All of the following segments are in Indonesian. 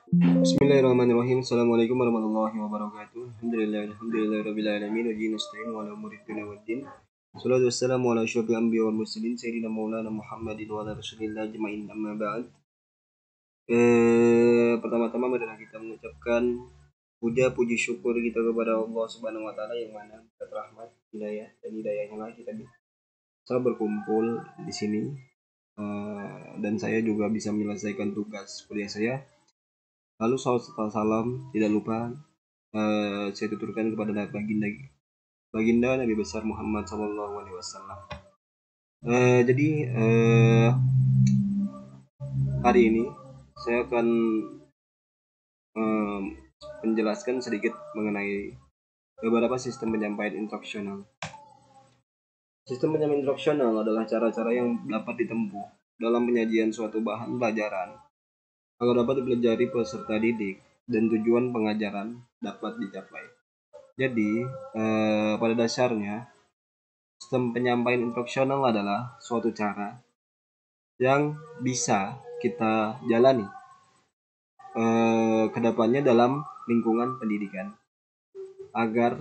Bismillahirrahmanirrahim. Assalamualaikum warahmatullahi wabarakatuh. Alhamdulillahirrabbilalamin. Wa bihi nasta'in wa ala umuri dunya waddin. Salatu wassalamu ala asyrofil anbiya wal mursalin sayyidina maulana Muhammadin wa ala rasulillah ajma'in, amma ba'd. Pertama-tama marilah kita mengucapkan puja puji syukur kita kepada Allah Subhanahu wa taala yang mana berkat rahmat, hidayah dan hidayahnya lah kita bisa berkumpul di sini. Dan saya juga bisa menyelesaikan tugas kuliah saya. Lalu salam tidak lupa saya tuturkan kepada baginda Nabi besar Muhammad Sallallahu Alaihi Wasallam. Jadi hari ini saya akan menjelaskan sedikit mengenai beberapa sistem penyampaian instruksional. Sistem penyampaian instruksional adalah cara-cara yang dapat ditempuh dalam penyajian suatu bahan pelajaran agar dapat dipelajari peserta didik dan tujuan pengajaran dapat dicapai. Jadi pada dasarnya sistem penyampaian instruksional adalah suatu cara yang bisa kita jalani kedepannya dalam lingkungan pendidikan agar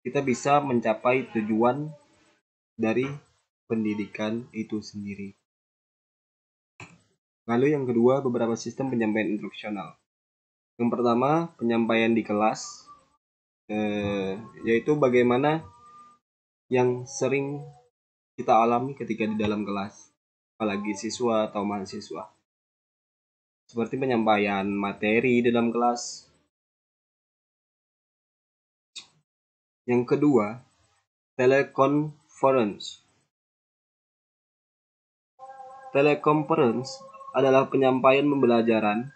kita bisa mencapai tujuan dari pendidikan itu sendiri. Lalu yang kedua, beberapa sistem penyampaian instruksional. Yang pertama, penyampaian di kelas, yaitu bagaimana yang sering kita alami ketika di dalam kelas, apalagi siswa atau mahasiswa. Seperti penyampaian materi di dalam kelas. Yang kedua, teleconference. Teleconference adalah penyampaian pembelajaran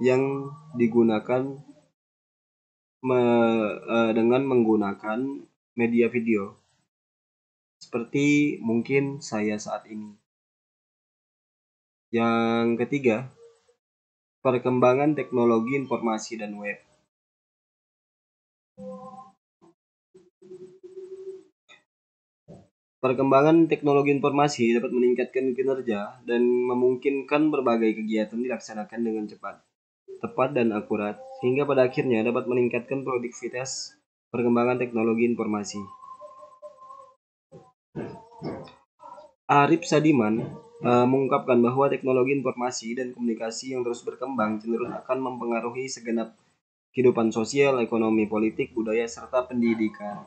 yang digunakan dengan menggunakan media video. Seperti mungkin saya saat ini. Yang ketiga, perkembangan teknologi informasi dan web. Perkembangan teknologi informasi dapat meningkatkan kinerja dan memungkinkan berbagai kegiatan dilaksanakan dengan cepat, tepat, dan akurat, sehingga pada akhirnya dapat meningkatkan produktivitas perkembangan teknologi informasi. Arif Sadiman mengungkapkan bahwa teknologi informasi dan komunikasi yang terus berkembang cenderung akan mempengaruhi segenap kehidupan sosial, ekonomi, politik, budaya, serta pendidikan.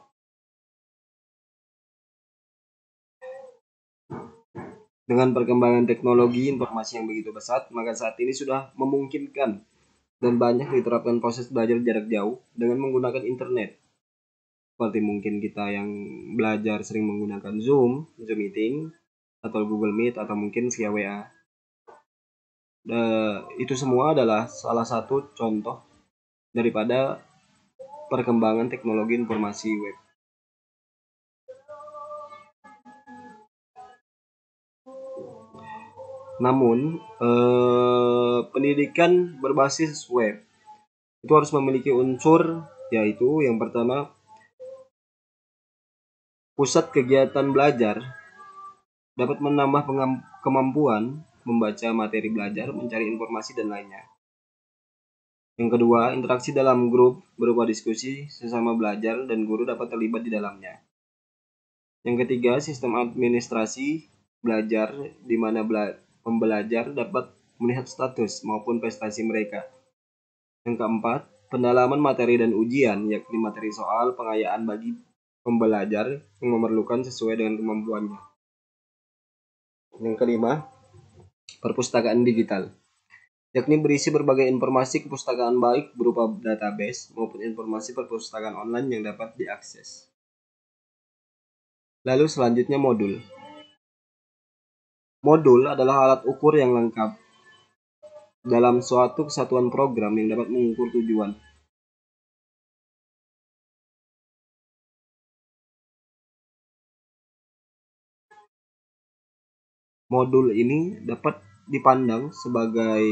Dengan perkembangan teknologi informasi yang begitu pesat, maka saat ini sudah memungkinkan dan banyak diterapkan proses belajar jarak jauh dengan menggunakan internet. Seperti mungkin kita yang belajar sering menggunakan Zoom Meeting, atau Google Meet, atau mungkin via WA. Itu semua adalah salah satu contoh daripada perkembangan teknologi informasi web. Namun, pendidikan berbasis web itu harus memiliki unsur, yaitu yang pertama, pusat kegiatan belajar dapat menambah kemampuan membaca materi belajar, mencari informasi, dan lainnya. Yang kedua, interaksi dalam grup berupa diskusi sesama belajar dan guru dapat terlibat di dalamnya. Yang ketiga, sistem administrasi belajar di mana pembelajar dapat melihat status maupun prestasi mereka. Yang keempat, pendalaman materi dan ujian, yakni materi soal pengayaan bagi pembelajar yang memerlukan sesuai dengan kemampuannya. Yang kelima, perpustakaan digital, yakni berisi berbagai informasi kepustakaan baik berupa database maupun informasi perpustakaan online yang dapat diakses. Lalu selanjutnya modul. Modul adalah alat ukur yang lengkap dalam suatu kesatuan program yang dapat mengukur tujuan. Modul ini dapat dipandang sebagai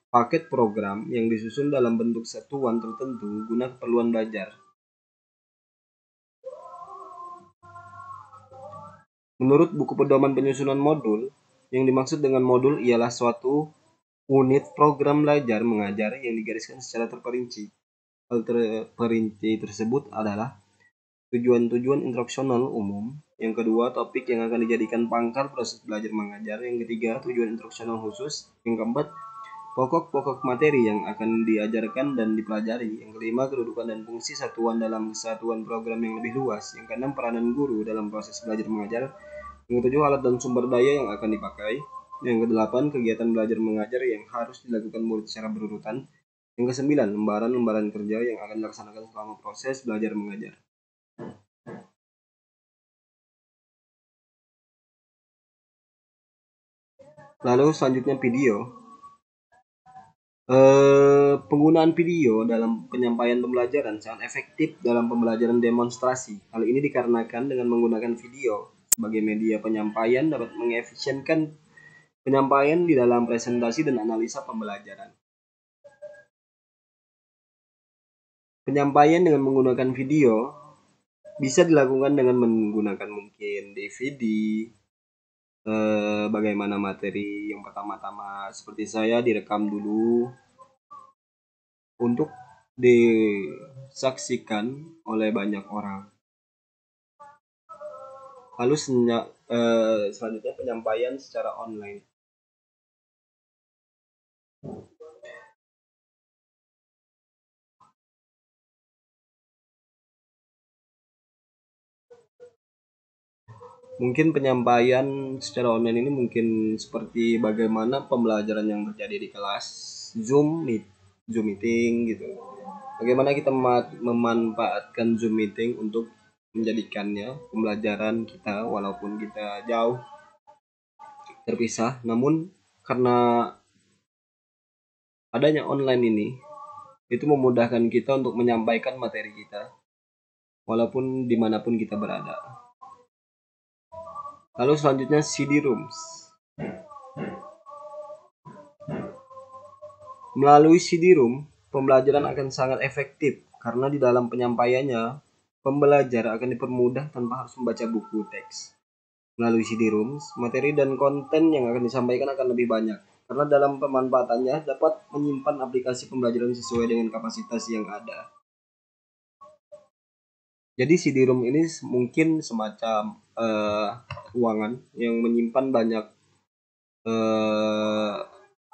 paket program yang disusun dalam bentuk satuan tertentu guna keperluan belajar. Menurut buku pedoman penyusunan modul, yang dimaksud dengan modul ialah suatu unit program belajar mengajar yang digariskan secara terperinci. Hal terperinci tersebut adalah tujuan-tujuan instruksional umum. Yang kedua, topik yang akan dijadikan pangkal proses belajar mengajar. Yang ketiga, tujuan instruksional khusus. Yang keempat, pokok-pokok materi yang akan diajarkan dan dipelajari. Yang kelima, kedudukan dan fungsi satuan dalam kesatuan program yang lebih luas. Yang keenam, peranan guru dalam proses belajar mengajar. Yang ketujuh, alat dan sumber daya yang akan dipakai. Yang kedelapan, kegiatan belajar mengajar yang harus dilakukan murid secara berurutan. Yang kesembilan, lembaran-lembaran kerja yang akan dilaksanakan selama proses belajar mengajar. Lalu selanjutnya video. Penggunaan video dalam penyampaian pembelajaran sangat efektif dalam pembelajaran demonstrasi. Hal ini dikarenakan dengan menggunakan video sebagai media penyampaian dapat mengefisienkan penyampaian di dalam presentasi dan analisa pembelajaran. Penyampaian dengan menggunakan video bisa dilakukan dengan menggunakan mungkin DVD, bagaimana materi yang pertama-tama seperti saya direkam dulu untuk disaksikan oleh banyak orang. Lalu selanjutnya penyampaian secara online. Mungkin penyampaian secara online ini mungkin seperti bagaimana pembelajaran yang terjadi di kelas, Zoom meeting gitu. Bagaimana kita memanfaatkan Zoom meeting untuk menjadikannya pembelajaran kita walaupun kita jauh terpisah, namun karena adanya online ini itu memudahkan kita untuk menyampaikan materi kita walaupun dimanapun kita berada. Lalu selanjutnya CD-ROOMs. Melalui CD-ROOM, pembelajaran akan sangat efektif karena di dalam penyampaiannya, pembelajar akan dipermudah tanpa harus membaca buku teks. Melalui CD-ROOMs, materi dan konten yang akan disampaikan akan lebih banyak karena dalam pemanfaatannya dapat menyimpan aplikasi pembelajaran sesuai dengan kapasitas yang ada. Jadi CD-ROOM ini mungkin semacam ruangan yang menyimpan banyak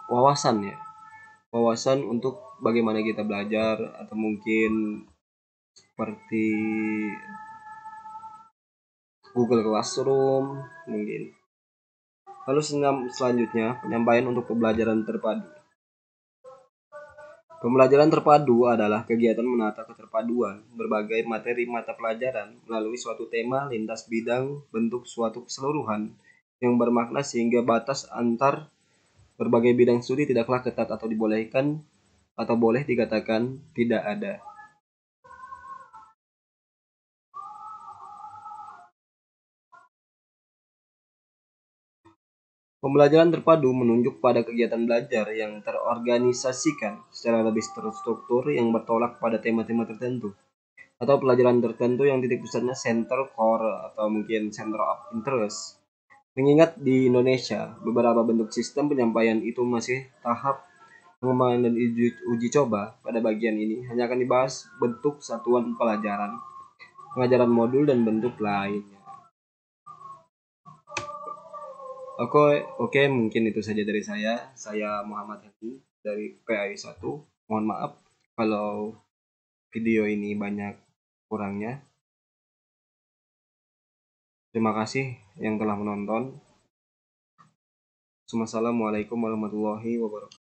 wawasan untuk bagaimana kita belajar atau mungkin seperti Google Classroom mungkin. Lalu selanjutnya penyampaian untuk pembelajaran terpadu. Pembelajaran terpadu adalah kegiatan menata keterpaduan berbagai materi mata pelajaran melalui suatu tema lintas bidang bentuk suatu keseluruhan yang bermakna sehingga batas antar berbagai bidang studi tidaklah ketat atau dibolehkan atau boleh dikatakan tidak ada. Pembelajaran terpadu menunjuk pada kegiatan belajar yang terorganisasikan secara lebih terstruktur yang bertolak pada tema-tema tertentu atau pelajaran tertentu yang titik pusatnya center core atau mungkin center of interest. Mengingat di Indonesia, beberapa bentuk sistem penyampaian itu masih tahap pengembangan dan uji coba. Pada bagian ini hanya akan dibahas bentuk satuan pelajaran, pengajaran modul, dan bentuk lainnya. Oke, mungkin itu saja dari saya. Saya Muhammad Hadi dari PAI 1. Mohon maaf kalau video ini banyak kurangnya. Terima kasih yang telah menonton. Wassalamualaikum warahmatullahi wabarakatuh.